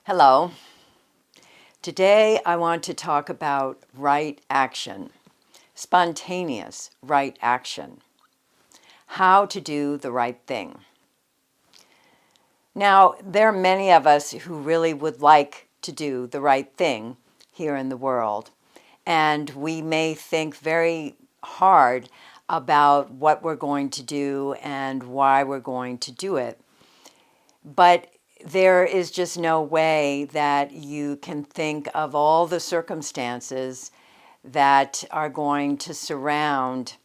Hello. Today I want to talk about right action, spontaneous right action, how to do the right thing. Now, there are many of us who really would like to do the right thing here in the world, and we may think very hard about what we're going to do and why we're going to do it. But there is just no way that you can think of all the circumstances that are going to surround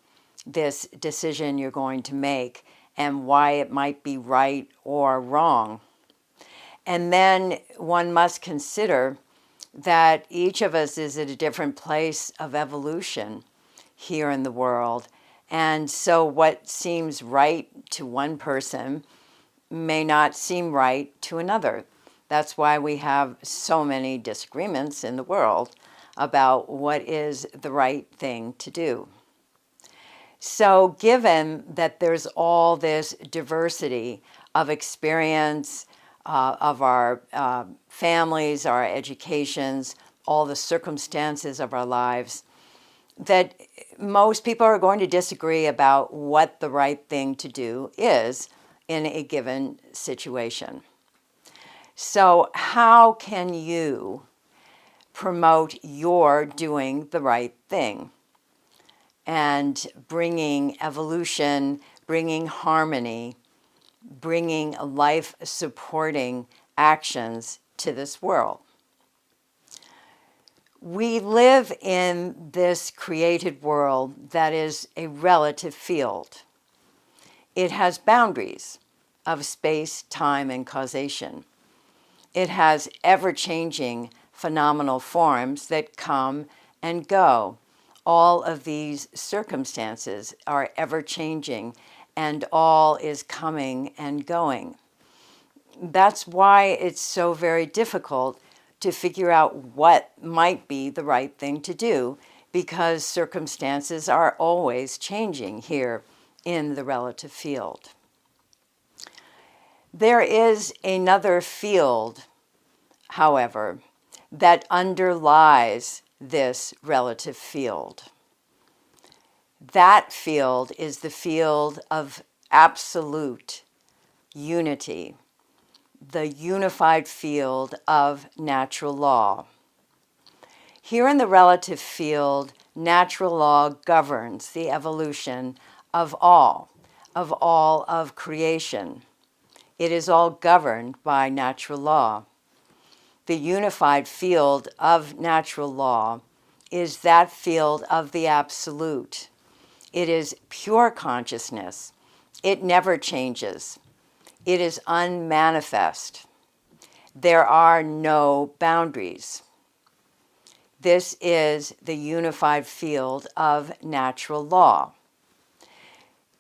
this decision you're going to make and why it might be right or wrong. And then one must consider that each of us is at a different place of evolution here in the world. And so what seems right to one person may not seem right to another. That's why we have so many disagreements in the world about what is the right thing to do. So given that there's all this diversity of experience, of our families, our educations, all the circumstances of our lives, that most people are going to disagree about what the right thing to do is in a given situation. So how can you promote your doing the right thing and bringing evolution, bringing harmony, bringing life-supporting actions to this world? We live in this created world that is a relative field. It has boundaries of space, time, and causation. It has ever-changing phenomenal forms that come and go. All of these circumstances are ever-changing, and all is coming and going. That's why it's so very difficult to figure out what might be the right thing to do, because circumstances are always changing here in the relative field. There is another field, however, that underlies this relative field. That field is the field of absolute unity, the unified field of natural law. Here in the relative field, natural law governs the evolution of all of creation. It is all governed by natural law. The unified field of natural law is that field of the absolute. It is pure consciousness. It never changes. It is unmanifest. There are no boundaries. This is the unified field of natural law.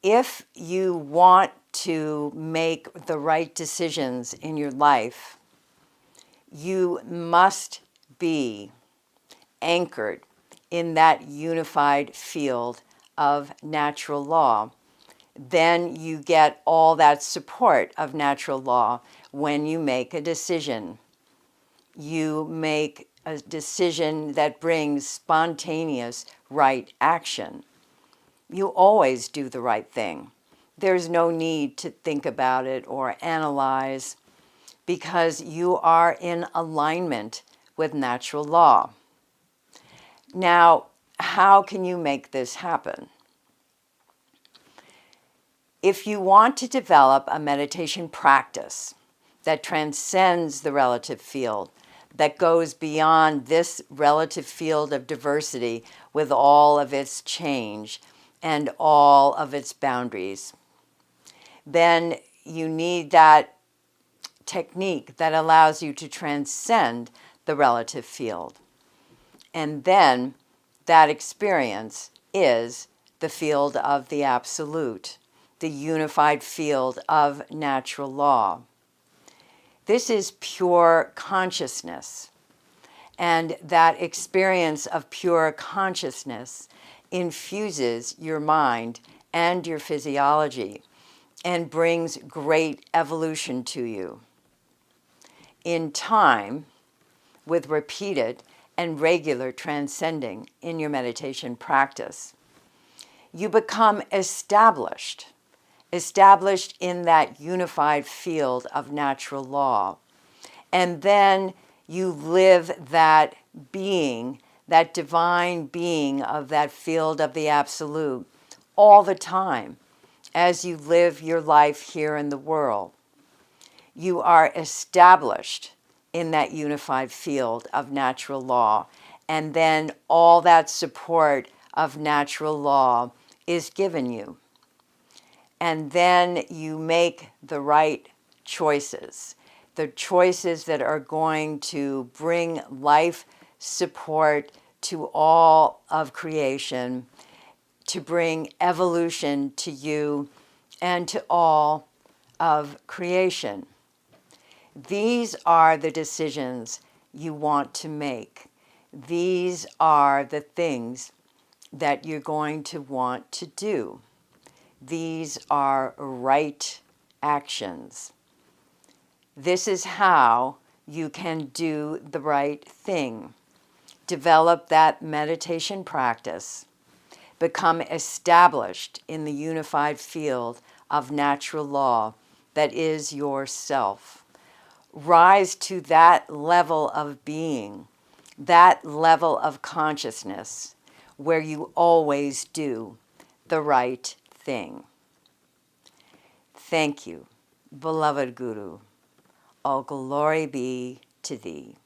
If you want to make the right decisions in your life, you must be anchored in that unified field of natural law. Then you get all that support of natural law when you make a decision. You make a decision that brings spontaneous right action. You always do the right thing. There's no need to think about it or analyze, because you are in alignment with natural law. Now, how can you make this happen? If you want to develop a meditation practice that transcends the relative field, that goes beyond this relative field of diversity with all of its change and all of its boundaries, then you need that technique that allows you to transcend the relative field. And then that experience is the field of the absolute, the unified field of natural law. This is pure consciousness. And that experience of pure consciousness infuses your mind and your physiology and brings great evolution to you. in time with repeated and regular transcending in your meditation practice, you become established in that unified field of natural law. And then you live that being, that divine being of that field of the absolute all the time as you live your life here in the world. You are established in that unified field of natural law. And then all that support of natural law is given you. And then you make the right choices, the choices that are going to bring life support to all of creation, to bring evolution to you and to all of creation. These are the decisions you want to make. These are the things that you're going to want to do. These are right actions. This is how you can do the right thing. Develop that meditation practice. Become established in the unified field of natural law that is yourself. Rise to that level of being, that level of consciousness where you always do the right thing. Thank you, beloved Guru. All glory be to thee.